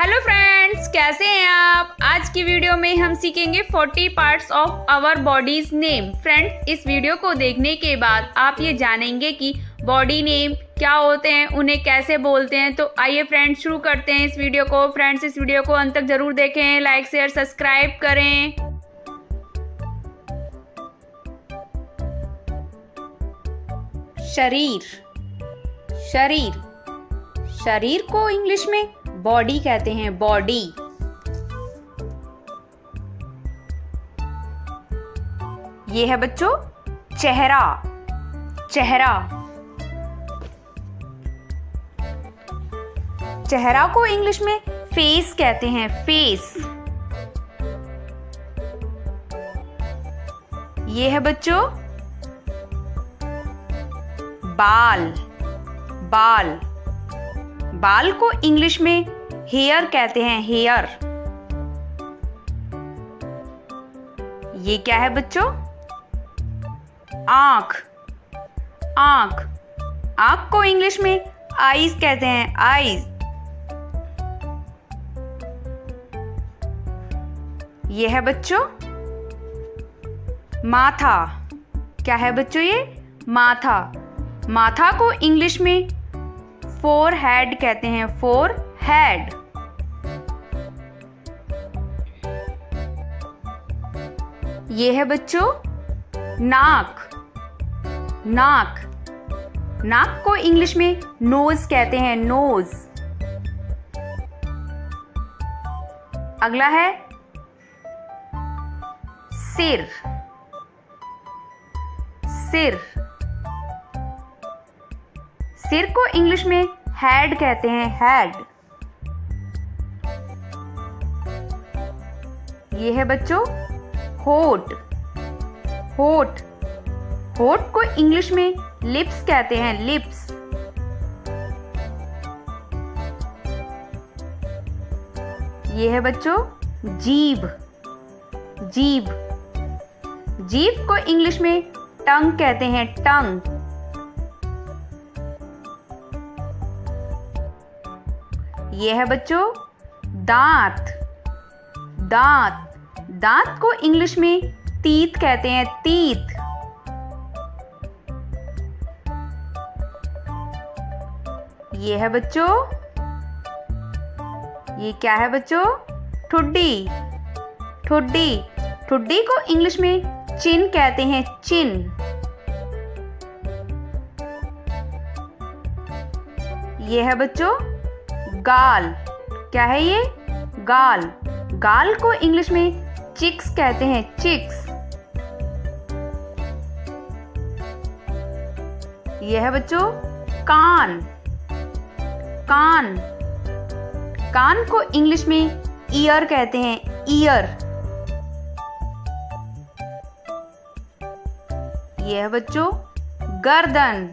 Hello friends, कैसे हैं आप। आज की वीडियो में हम सीखेंगे 40 parts of our bodies name. Friends, इस वीडियो को देखने के बाद आप ये जानेंगे कि बॉडी नेम क्या होते हैं, उन्हें कैसे बोलते हैं। तो आइए फ्रेंड्स, शुरू करते हैं इस वीडियो को। फ्रेंड्स, इस वीडियो को अंत तक जरूर देखें, लाइक शेयर सब्सक्राइब करें। शरीर। शरीर शरीर को इंग्लिश में बॉडी कहते हैं, बॉडी। ये है बच्चों चेहरा। चेहरा चेहरा को इंग्लिश में फेस कहते हैं, फेस। ये है बच्चों बाल। बाल बाल को इंग्लिश में हेयर कहते हैं, हेयर। ये क्या है बच्चों? आंख। आंख आंख को इंग्लिश में आईज कहते हैं, आईज। ये है बच्चों माथा। क्या है बच्चों? ये माथा। माथा को इंग्लिश में फोर हेड कहते हैं, फोर हेड। ये है बच्चों नाक। नाक नाक को इंग्लिश में नोज कहते हैं, नोज। अगला है सिर। सिर सिर को इंग्लिश में हेड कहते हैं, हेड। ये है बच्चों होठ। होठ होठ को इंग्लिश में लिप्स कहते हैं, लिप्स। ये है बच्चों जीभ। जीभ जीभ को इंग्लिश में टंग कहते हैं, टंग। ये है बच्चों दांत। दांत दांत को इंग्लिश में तीत कहते हैं, तीत। ये है बच्चों ये क्या है बच्चों? ठुड्डी। ठुड्डी ठुड्डी को इंग्लिश में चिन कहते हैं, चिन। ये है बच्चों गाल। क्या है ये? गाल। गाल को इंग्लिश में चिक्स कहते हैं, चिक्स। ये है बच्चों कान। कान कान को इंग्लिश में ईयर कहते हैं, ईयर। ये है बच्चों गर्दन।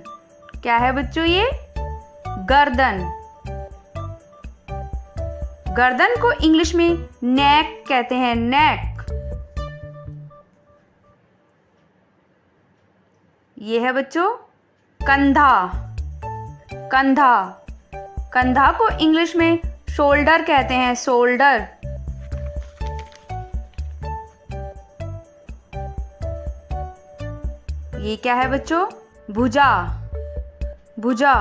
क्या है बच्चों? ये गर्दन। गर्दन को इंग्लिश में नेक कहते हैं, नेक। ये है बच्चों कंधा। कंधा कंधा को इंग्लिश में शोल्डर कहते हैं, शोल्डर। ये क्या है बच्चों? भुजा। भुजा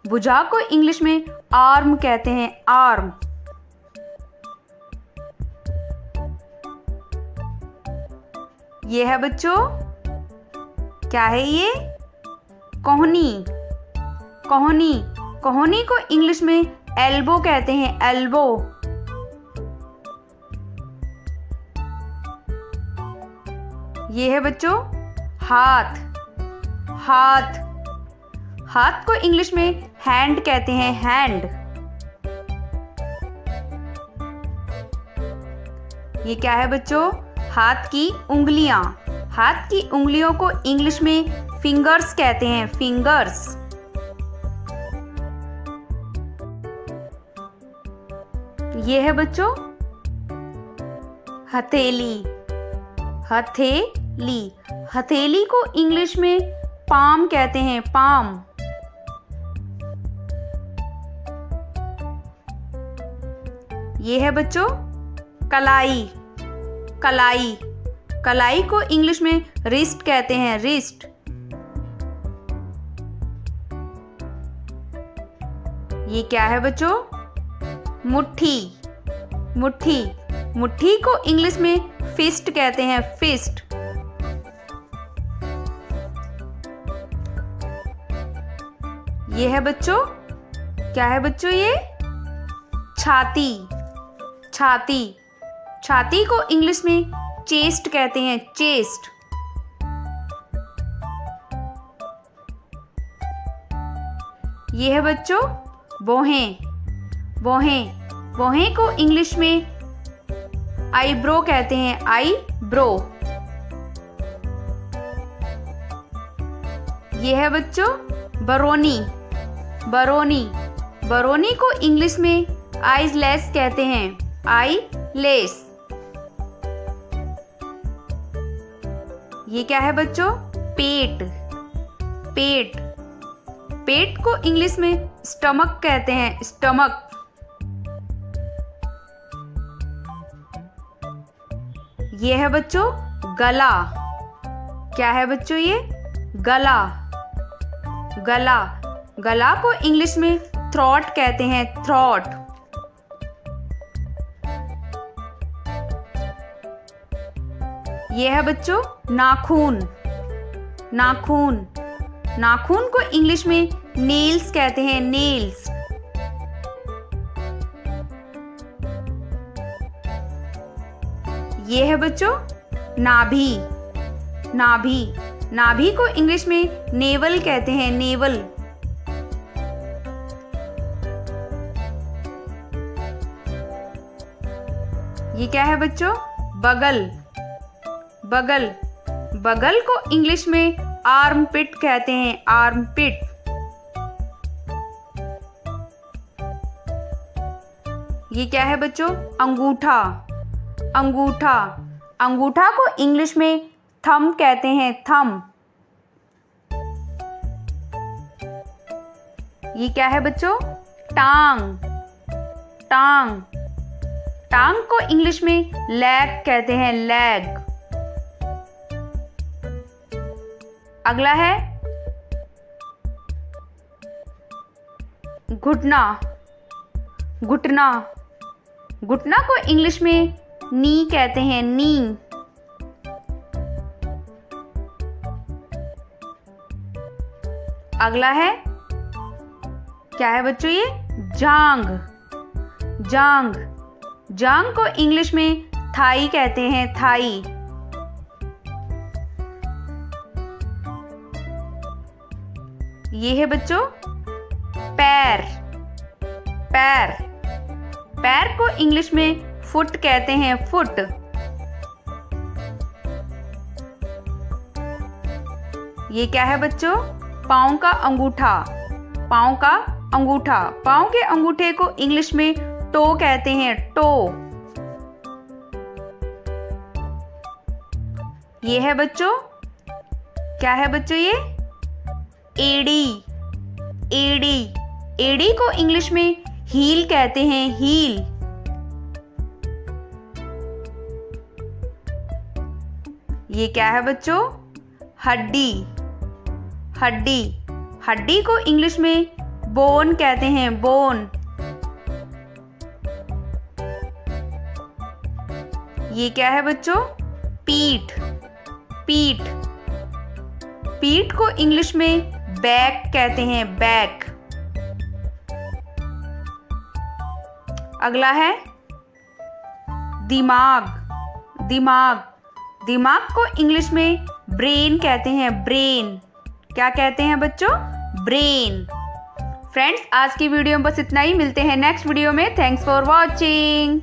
भुजा को इंग्लिश में आर्म कहते हैं, आर्म। ये है बच्चों क्या है ये? कोहनी। कोहनी कोहनी को इंग्लिश में एल्बो कहते हैं, एल्बो। ये है बच्चों हाथ। हाथ हाथ को इंग्लिश में हैंड कहते हैं, हैंड। ये क्या है बच्चों? हाथ की उंगलियां। हाथ की उंगलियों को इंग्लिश में फिंगर्स कहते हैं, फिंगर्स। ये है बच्चों हथेली। हथेली हथेली को इंग्लिश में पाम कहते हैं, पाम। ये है बच्चों कलाई। कलाई, कलाई को इंग्लिश में रिस्ट कहते हैं, रिस्ट। ये क्या है बच्चों? मुट्ठी। मुट्ठी, मुट्ठी को इंग्लिश में फिस्ट कहते हैं, फिस्ट। ये है बच्चों, क्या है बच्चों ये? छाती। छाती, छाती को इंग्लिश में चेस्ट कहते हैं, चेस्ट। ये है बच्चों भौहें। भौहें, भौहें को इंग्लिश में आईब्रो कहते हैं, आईब्रो। ये है बच्चों बरोनी। बरोनी, बरोनी को इंग्लिश में आईलेस कहते हैं, आईलेस। ये क्या है बच्चों? पेट। पेट, पेट को इंग्लिश में स्टमक कहते हैं, स्टमक। ये है बच्चों गला। क्या है बच्चों ये? गला। गला, गला को इंग्लिश में थ्रोट कहते हैं, थ्रोट। ये है बच्चों नाखून। नाखून, नाखून को इंग्लिश में नेल्स कहते हैं, नेल्स। ये है बच्चों नाभि। नाभि, नाभि को इंग्लिश में नेवल कहते हैं, नेवल। ये क्या है बच्चों? बगल। बगल, बगल को इंग्लिश में आर्मपिट कहते हैं, आर्मपिट। ये क्या है बच्चों? अंगूठा। अंगूठा, अंगूठा को इंग्लिश में थंब कहते हैं, थंब। ये क्या है बच्चों? टांग। टांग, टांग को इंग्लिश में लेग कहते हैं, लेग। अगला है घुटना। घुटना, घुटना को इंग्लिश में नी कहते हैं, नी। अगला है, क्या है बच्चों ये? जांग। जांग, जांग को इंग्लिश में थाई कहते हैं, थाई। ये है बच्चों पैर। पैर, पैर को इंग्लिश में फुट कहते हैं, फुट। ये क्या है बच्चों? पाँव का अंगूठा। पाँव का अंगूठा, पाँव के अंगूठे को इंग्लिश में टो कहते हैं, टो। ये है बच्चों, क्या है बच्चों ये? एड़ी। एड़ी, एड़ी को इंग्लिश में हील कहते हैं, हील। ये क्या है बच्चों? हड्डी। हड्डी, हड्डी को इंग्लिश में बोन कहते हैं, बोन। ये क्या है बच्चों? पीठ। पीठ, पीठ को इंग्लिश में बैक कहते हैं, बैक। अगला है दिमाग। दिमाग, दिमाग को इंग्लिश में ब्रेन कहते हैं, ब्रेन। क्या कहते हैं बच्चों? ब्रेन। फ्रेंड्स, आज की वीडियो में बस इतना ही। मिलते हैं नेक्स्ट वीडियो में। Thanks for watching.